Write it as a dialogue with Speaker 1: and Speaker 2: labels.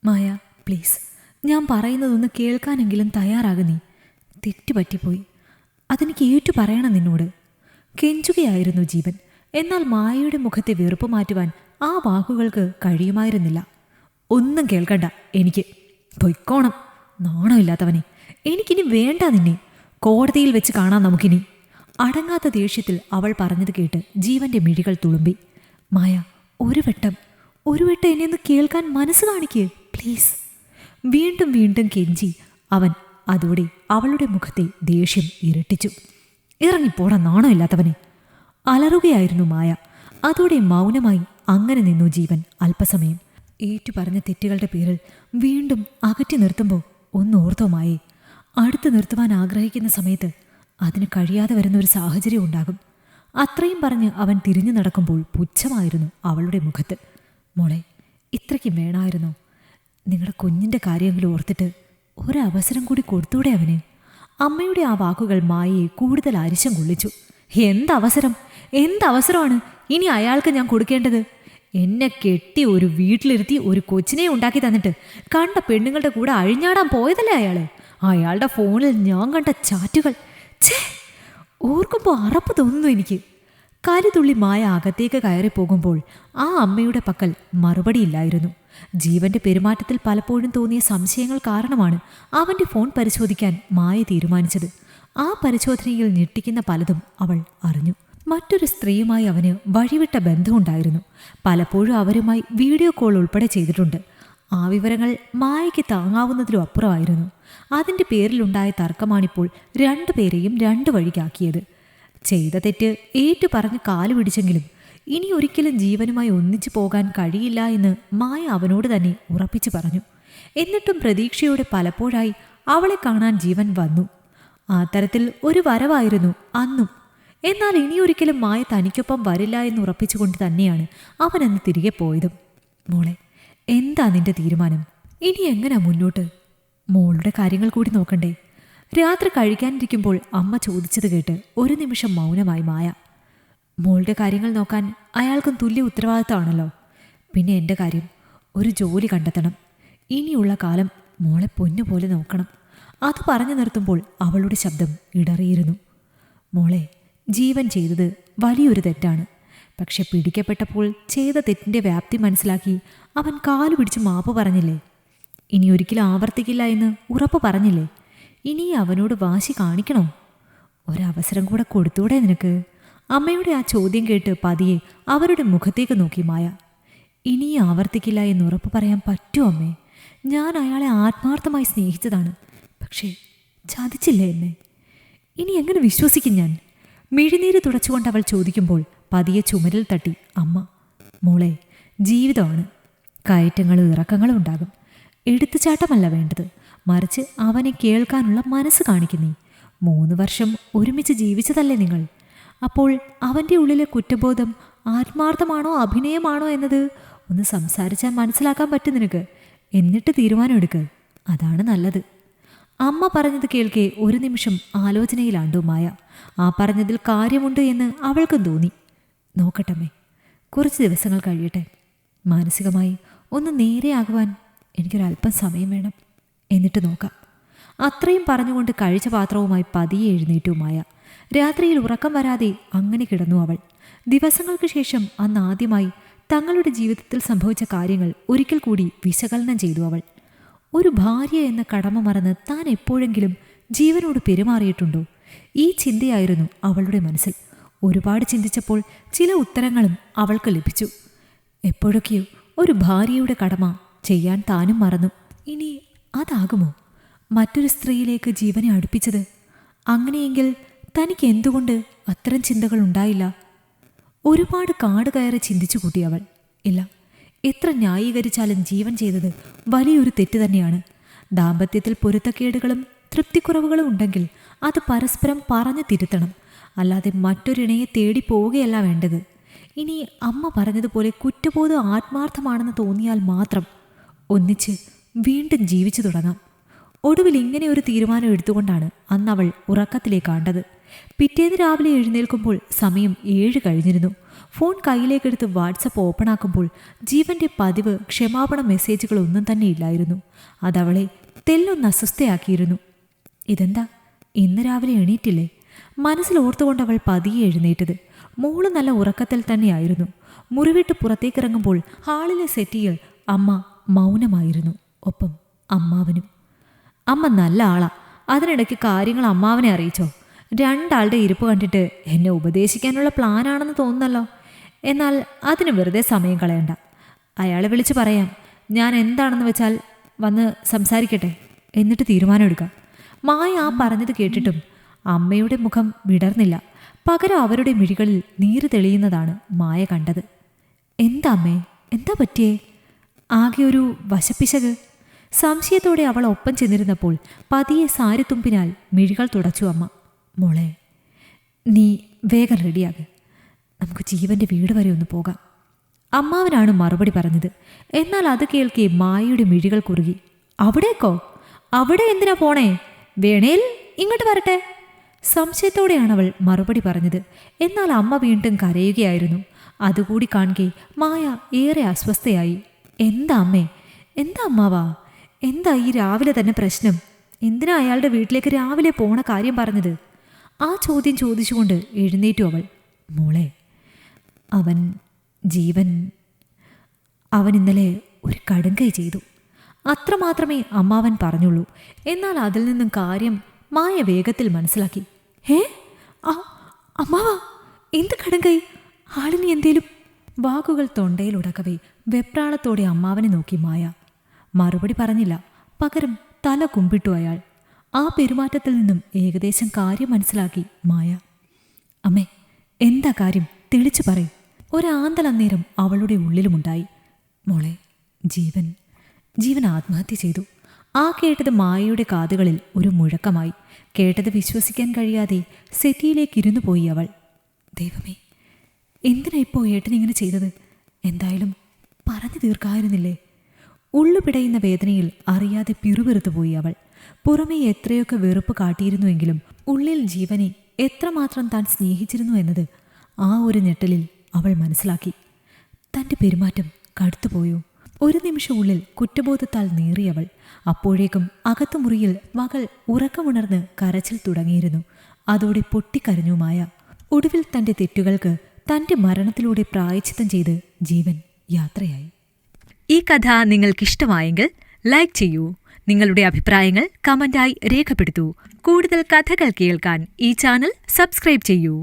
Speaker 1: മായ, please, ഞാൻ പറയുന്നതൊന്ന് കേൾക്കാനെങ്കിലും തയ്യാറാകു. നീ തെറ്റുപറ്റിപ്പോയി, അതെനിക്ക് ഏറ്റു പറയണം നിന്നോട്. കെഞ്ചുകയായിരുന്നു ജീവൻ. എന്നാൽ മായയുടെ മുഖത്തെ വെറുപ്പ് മാറ്റുവാൻ ആ വാക്കുകൾക്ക് കഴിയുമായിരുന്നില്ല. ഒന്നും കേൾക്കണ്ട, എനിക്ക് പൊയ്ക്കോണം. നാണമില്ലാത്തവനെ, എനിക്കിനി വേണ്ട നിന്നെ. കോടതിയിൽ വെച്ച് കാണാം നമുക്കിനി. അടങ്ങാത്ത ദേഷ്യത്തിൽ അവൾ പറഞ്ഞത് കേട്ട് ജീവന്റെ മിഴികൾ തുളുമ്പി. മായ, ഒരു വട്ടം എന്നെ ഒന്ന് കേൾക്കാൻ മനസ്സ് കാണിക്ക് പ്ലീസ്. വീണ്ടും വീണ്ടും കെഞ്ചി അവൻ. അതോടെ അവളുടെ മുഖത്തെ ദേഷ്യം ഇരട്ടിച്ചു. ഇറങ്ങിപ്പോടാ നാണമില്ലാത്തവനെ, അലറുകയായിരുന്നു മായ. അതോടെ മൗനമായി അങ്ങനെ നിന്നു ജീവൻ അല്പസമയം. ഏറ്റുപറഞ്ഞ തെറ്റുകളുടെ പേരിൽ വീണ്ടും അകറ്റി നിർത്തുമ്പോൾ ഒന്നോർത്തോ മായേ, അടുത്ത് നിർത്തുവാൻ ആഗ്രഹിക്കുന്ന സമയത്ത് അതിന് കഴിയാതെ വരുന്നൊരു സാഹചര്യം ഉണ്ടാകും. അത്രയും പറഞ്ഞ് അവൻ തിരിഞ്ഞു നടക്കുമ്പോൾ പുച്ഛമായിരുന്നു അവളുടെ മുഖത്ത്. മോളെ, ഇത്രയ്ക്കും വേണമായിരുന്നോ? നിങ്ങളുടെ കുഞ്ഞിൻ്റെ കാര്യമെങ്കിലും ഓർത്തിട്ട് ഒരവസരം കൂടി കൊടുത്തൂടെ അവന്? അമ്മയുടെ ആ വാക്കുകൾ മായയെ കൂടുതൽ അരിശം കൊള്ളിച്ചു. എന്തവസരമാണ് ഇനി അയാൾക്ക് ഞാൻ കൊടുക്കേണ്ടത്? എന്നെ കെട്ടി ഒരു വീട്ടിലിരുത്തി ഒരു കൊച്ചിനെ ഉണ്ടാക്കി തന്നിട്ട് കണ്ട പെണ്ണുങ്ങളുടെ കൂടെ അഴിഞ്ഞാടാൻ പോയതല്ലേ അയാൾ? അയാളുടെ ഫോണിൽ ഞാൻ കണ്ട ചാറ്റുകൾ, ഛേ, ഓർക്കുമ്പോൾ അറപ്പ് തോന്നുന്നു എനിക്ക്. കലിതുള്ളി മായ അകത്തേക്ക് കയറിപ്പോകുമ്പോൾ ആ അമ്മയുടെ പക്കൽ മറുപടിയില്ലായിരുന്നു. ജീവന്റെ പെരുമാറ്റത്തിൽ പലപ്പോഴും തോന്നിയ സംശയങ്ങൾ കാരണമാണ് അവന്റെ ഫോൺ പരിശോധിക്കാൻ മായ തീരുമാനിച്ചത്. ആ പരിശോധനയിൽ ഞെട്ടിക്കുന്ന പലതും അവൾ അറിഞ്ഞു. മറ്റൊരു സ്ത്രീയുമായി അവന് വഴിവിട്ട ബന്ധമുണ്ടായിരുന്നു. പലപ്പോഴും അവരുമായി വീഡിയോ കോൾ ഉൾപ്പെടെ ചെയ്തിട്ടുണ്ട്. ആ വിവരങ്ങൾ മായയ്ക്ക് താങ്ങാവുന്നതിലും അപ്പുറമായിരുന്നു. അതിൻ്റെ പേരിലുണ്ടായ തർക്കമാണിപ്പോൾ രണ്ടുപേരെയും രണ്ടു വഴിക്കാക്കിയത്. ചെയ്ത തെറ്റ് ഏറ്റു പറഞ്ഞ് കാലു പിടിച്ചെങ്കിലും ഇനി ഒരിക്കലും ജീവനുമായി ഒന്നിച്ചു പോകാൻ കഴിയില്ല എന്ന് മായ അവനോട് തന്നെ ഉറപ്പിച്ചു പറഞ്ഞു. എന്നിട്ടും പ്രതീക്ഷയോടെ പലപ്പോഴായി അവളെ കാണാൻ ജീവൻ വന്നു. ആ തരത്തിൽ ഒരു വരവായിരുന്നു അന്നും. എന്നാൽ ഇനിയൊരിക്കലും മായ തനിക്കൊപ്പം വരില്ല എന്ന് ഉറപ്പിച്ചുകൊണ്ട് തന്നെയാണ് അവനന്ന് തിരികെ പോയതും. മോളെ, എന്താ നിന്റെ തീരുമാനം? ഇനി എങ്ങനെയാ മുന്നോട്ട്? മോളുടെ കാര്യങ്ങൾ കൂടി നോക്കണ്ടേ? രാത്രി കഴിക്കാനിരിക്കുമ്പോൾ അമ്മ ചോദിച്ചത് കേട്ട് ഒരു നിമിഷം മൗനമായി മായ. മോളുടെ കാര്യങ്ങൾ നോക്കാൻ അയാൾക്കും തുല്യ ഉത്തരവാദിത്തമാണല്ലോ. പിന്നെ എൻ്റെ കാര്യം, ഒരു ജോലി കണ്ടെത്തണം. ഇനിയുള്ള കാലം മോളെ പൊന്നുപോലെ നോക്കണം. അത് പറഞ്ഞു നിർത്തുമ്പോൾ അവളുടെ ശബ്ദം ഇടറിയിരുന്നു. മോളെ, ജീവൻ ചെയ്തത് വലിയൊരു തെറ്റാണ്. പക്ഷെ പിടിക്കപ്പെട്ടപ്പോൾ ചെയ്ത തെറ്റിൻ്റെ വ്യാപ്തി മനസ്സിലാക്കി അവൻ കാലു പിടിച്ച് മാപ്പ് പറഞ്ഞില്ലേ? ഇനി ഒരിക്കലും ആവർത്തിക്കില്ല എന്ന് ഉറപ്പ് പറഞ്ഞില്ലേ? ഇനി അവനോട് വാശി കാണിക്കണോ? ഒരവസരം കൂടെ കൊടുത്തൂടെ നിനക്ക്? അമ്മയുടെ ആ ചോദ്യം കേട്ട് പതിയെ അവരുടെ മുഖത്തേക്ക് നോക്കി മായ. ഇനി ആവർത്തിക്കില്ല എന്ന് ഉറപ്പ് പറയാൻ പറ്റുമോ അമ്മേ? ഞാൻ അയാളെ ആത്മാർത്ഥമായി സ്നേഹിച്ചതാണ്. പക്ഷേ ചതിച്ചില്ലേ എന്നെ? ഇനി എങ്ങനെ വിശ്വസിക്കും ഞാൻ? മിഴിനീര് തുടച്ചുകൊണ്ട് അവൾ ചോദിക്കുമ്പോൾ പതിയെ ചുമരിൽ തട്ടി അമ്മ. മോളെ, ജീവിതമാണ്. കയറ്റങ്ങളും ഇറക്കങ്ങളും ഉണ്ടാകും. എടുത്തുചാട്ടമല്ല വേണ്ടത്, മറിച്ച് അവനെ കേൾക്കാനുള്ള മനസ്സ് കാണിക്കുന്നേ. 3 വർഷം ഒരുമിച്ച് ജീവിച്ചതല്ലേ നിങ്ങൾ? അപ്പോൾ അവൻ്റെ ഉള്ളിലെ കുറ്റബോധം ആത്മാർത്ഥമാണോ അഭിനയമാണോ എന്നത് ഒന്ന് സംസാരിച്ചാൽ മനസ്സിലാക്കാൻ പറ്റും നിനക്ക്. എന്നിട്ട് തീരുമാനം എടുക്ക്. അതാണ് നല്ലത്. അമ്മ പറഞ്ഞത് കേൾക്കെ ഒരു നിമിഷം ആലോചനയിലാണ്ടു മായ. ആ പറഞ്ഞതിൽ കാര്യമുണ്ട് എന്ന് അവൾക്കും തോന്നി. നോക്കട്ടമ്മേ, കുറച്ച് ദിവസങ്ങൾ കഴിയട്ടെ. മാനസികമായി ഒന്ന് നേരെയാകുവാൻ എനിക്കൊരല്പം സമയം വേണം. എന്നിട്ട് നോക്കാം. അത്രയും പറഞ്ഞുകൊണ്ട് കഴിച്ച പാത്രവുമായി പതിയെ എഴുന്നേറ്റു മായ. രാത്രിയിൽ ഉറക്കം വരാതെ അങ്ങനെ കിടന്നു അവൾ. ദിവസങ്ങൾക്ക് ശേഷം അന്ന് ആദ്യമായി തങ്ങളുടെ ജീവിതത്തിൽ സംഭവിച്ച കാര്യങ്ങൾ ഒരിക്കൽ കൂടി വിശകലനം ചെയ്തു അവൾ. ഒരു ഭാര്യ എന്ന കടമ മറന്ന് താൻ എപ്പോഴെങ്കിലും ജീവനോട് പെരുമാറിയിട്ടുണ്ടോ? ഈ ചിന്തയായിരുന്നു അവളുടെ മനസ്സിൽ. ഒരുപാട് ചിന്തിച്ചപ്പോൾ ചില ഉത്തരങ്ങളും അവൾക്ക് ലഭിച്ചു. എപ്പോഴൊക്കെയോ ഒരു ഭാര്യയുടെ കടമ ചെയ്യാൻ താനും മറന്നു. ഇനി അതാകുമോ മറ്റൊരു സ്ത്രീയിലേക്ക് ജീവനെ അടുപ്പിച്ചത്? അങ്ങനെയെങ്കിൽ തനിക്ക് എന്തുകൊണ്ട് അത്തരം ചിന്തകൾ ഉണ്ടായില്ല? ഒരുപാട് കാട് കയറി ചിന്തിച്ചു കൂട്ടി അവൾ. ഇല്ല, എത്ര ന്യായീകരിച്ചാലും ജീവൻ ചെയ്തത് വലിയൊരു തെറ്റ് തന്നെയാണ്. ദാമ്പത്യത്തിൽ പൊരുത്തക്കേടുകളും തൃപ്തിക്കുറവുകളും ഉണ്ടെങ്കിൽ അത് പരസ്പരം പറഞ്ഞു തിരുത്തണം. അല്ലാതെ മറ്റൊരിണയെ തേടി പോവുകയല്ല വേണ്ടത്. ഇനി അമ്മ പറഞ്ഞതുപോലെ കുറ്റബോധം ആത്മാർത്ഥമാണെന്ന് തോന്നിയാൽ മാത്രം ഒന്നിച്ച് വീണ്ടും ജീവിച്ചു തുടങ്ങാം. ഒടുവിൽ ഇങ്ങനെ ഒരു തീരുമാനം എടുത്തുകൊണ്ടാണ് അന്നവൾ ഉറക്കത്തിലേക്ക് ആണ്ടത്. പിറ്റേന്ന് രാവിലെ എഴുന്നേൽക്കുമ്പോൾ സമയം 7 കഴിഞ്ഞിരുന്നു. ഫോൺ കയ്യിലേക്കെടുത്ത് വാട്സപ്പ് ഓപ്പൺ ആക്കുമ്പോൾ ജീവന്റെ പതിവ് ക്ഷമാപണ മെസ്സേജുകളൊന്നും തന്നെ ഇല്ലായിരുന്നു. അതവളെ തെല്ലൊന്ന് അസ്വസ്ഥയാക്കിയിരുന്നു. ഇതെന്താ, ഇന്ന് രാവിലെ എണീറ്റില്ലേ? മനസ്സിൽ ഓർത്തുകൊണ്ട് അവൾ പതിയെ എഴുന്നേറ്റത്. മോള് നല്ല ഉറക്കത്തിൽ തന്നെയായിരുന്നു. മുറിവിട്ട് പുറത്തേക്കിറങ്ങുമ്പോൾ ഹാളിലെ സെറ്റിയിൽ അമ്മ മൗനമായിരുന്നു. ഒപ്പം അമ്മാവനും. അമ്മ നല്ല ആളാ. അതിനിടയ്ക്ക് കാര്യങ്ങൾ അമ്മാവനെ അറിയിച്ചോ? രണ്ടാളുടെ ഇരിപ്പ് കണ്ടിട്ട് എന്നെ ഉപദേശിക്കാനുള്ള പ്ലാനാണെന്ന് തോന്നുന്നല്ലോ. എന്നാൽ അതിന് വെറുതെ സമയം കളയണ്ട. അയാളെ വിളിച്ച് പറയാം. ഞാൻ എന്താണെന്ന് വെച്ചാൽ വന്ന് സംസാരിക്കട്ടെ, എന്നിട്ട് തീരുമാനം എടുക്കാം. മായ ആ പറഞ്ഞത് കേട്ടിട്ടും അമ്മയുടെ മുഖം വിടർന്നില്ല. പകരം അവരുടെ മിഴികളിൽ നീര് തെളിയുന്നതാണ് മായ കണ്ടത്. എന്താ അമ്മേ, എന്താ പറ്റിയേ? ആകെ ഒരു വശപ്പിശക്. സംശയത്തോടെ അവൾ ഒപ്പം ചെന്നിരുന്നപ്പോൾ പതിയെ സാരിത്തുമ്പിനാൽ മിഴികൾ തുടച്ചു അമ്മ. മോളെ, നീ വേഗം റെഡിയാക്. നമുക്ക് ജീവന്റെ വീട് വരെ ഒന്ന് പോകാം. അമ്മാവനാണ് മറുപടി പറഞ്ഞത്. എന്നാൽ അത് കേൾക്കെ മായയുടെ മിഴികൾ കുറുകി. അവിടേക്കോ? അവിടെ എന്തിനാ പോണേ? വേണേൽ ഇങ്ങോട്ട് വരട്ടെ. സംശയത്തോടെയാണ് അവൾ മറുപടി പറഞ്ഞത്. എന്നാൽ അമ്മ വീണ്ടും കരയുകയായിരുന്നു. അതുകൂടി കാണുകെ മായ ഏറെ അസ്വസ്ഥയായി. എന്താ അമ്മേ, എന്താ അമ്മാവാ, എന്താ ഈ രാവിലെ തന്നെ പ്രശ്നം? എന്തിനാ അയാളുടെ വീട്ടിലേക്ക് രാവിലെ പോണ കാര്യം പറഞ്ഞത്? ആ ചോദ്യം ചോദിച്ചുകൊണ്ട് എഴുന്നേറ്റു അവൾ. മോളെ, അവൻ ഇന്നലെ ഒരു കടുങ്കൈ ചെയ്തു. അത്രമാത്രമേ അമ്മാവൻ പറഞ്ഞുള്ളൂ. എന്നാൽ അതിൽ നിന്നും കാര്യം മായ വേഗത്തിൽ മനസ്സിലാക്കി. അമ്മാവാ, എന്ത് കടുങ്കൈ? ആളിനി എന്തേലും? വാക്കുകൾ തൊണ്ടയിലുടക്കവേ വെപ്രാളത്തോടെ അമ്മാവനെ നോക്കി മായ. മറുപടി പറഞ്ഞില്ല. പകരം തല കുമ്പിട്ടു അയാൾ. ആ പെരുമാറ്റത്തിൽ നിന്നും ഏകദേശം കാര്യം മനസ്സിലാക്കി മായ. അമ്മേ, എന്താ കാര്യം? തെളിച്ചു പറയും. ഒരാന്തലന്നേരം അവളുടെ ഉള്ളിലുമുണ്ടായി. മോളെ, ജീവൻ ആത്മഹത്യ ചെയ്തു. ആ കേട്ടത് മായയുടെ കാതുകളിൽ ഒരു മുഴക്കമായി. കേട്ടത് വിശ്വസിക്കാൻ കഴിയാതെ സെറ്റിയിലേക്ക് ഇരുന്നു പോയി അവൾ. ദൈവമേ, എന്തിനാ ഇപ്പോൾ ഏട്ടനിങ്ങനെ ചെയ്തത്? എന്തായാലും പറഞ്ഞു തീർക്കായിരുന്നില്ലേ? ഉള്ളുപിടയുന്ന വേദനയിൽ അറിയാതെ പിറുപിറുത്തു പോയി അവൾ. പുറമേ എത്രയൊക്കെ വെറുപ്പ് കാട്ടിയിരുന്നുവെങ്കിലും ഉള്ളിൽ ജീവനെ എത്രമാത്രം താൻ സ്നേഹിച്ചിരുന്നു എന്നത് ആ ഒരു ഞെട്ടലിൽ അവൾ മനസ്സിലാക്കി. തൻ്റെ പെരുമാറ്റം കടുത്തുപോയോ? ഒരു നിമിഷം ഉള്ളിൽ കുറ്റബോധത്താൽ നീറിയവൾ. അപ്പോഴേക്കും അകത്തുമുറിയിൽ മകൾ ഉറക്കമുണർന്ന് കരച്ചിൽ തുടങ്ങിയിരുന്നു. അതോടെ പൊട്ടിക്കരഞ്ഞു മായ. ഒടുവിൽ തൻ്റെ തെറ്റുകൾക്ക് തൻ്റെ മരണത്തിലൂടെ പ്രായശ്ചിത്തം ചെയ്ത് ജീവൻ യാത്രയായി. ഈ കഥ നിങ്ങൾക്കിഷ്ടമായെങ്കിൽ ലൈക്ക് ചെയ്യൂ. നിങ്ങളുടെ അഭിപ്രായങ്ങൾ കമന്റായി രേഖപ്പെടുത്തൂ. കൂടുതൽ കഥകൾ കേൾക്കാൻ ഈ ചാനൽ സബ്സ്ക്രൈബ് ചെയ്യൂ.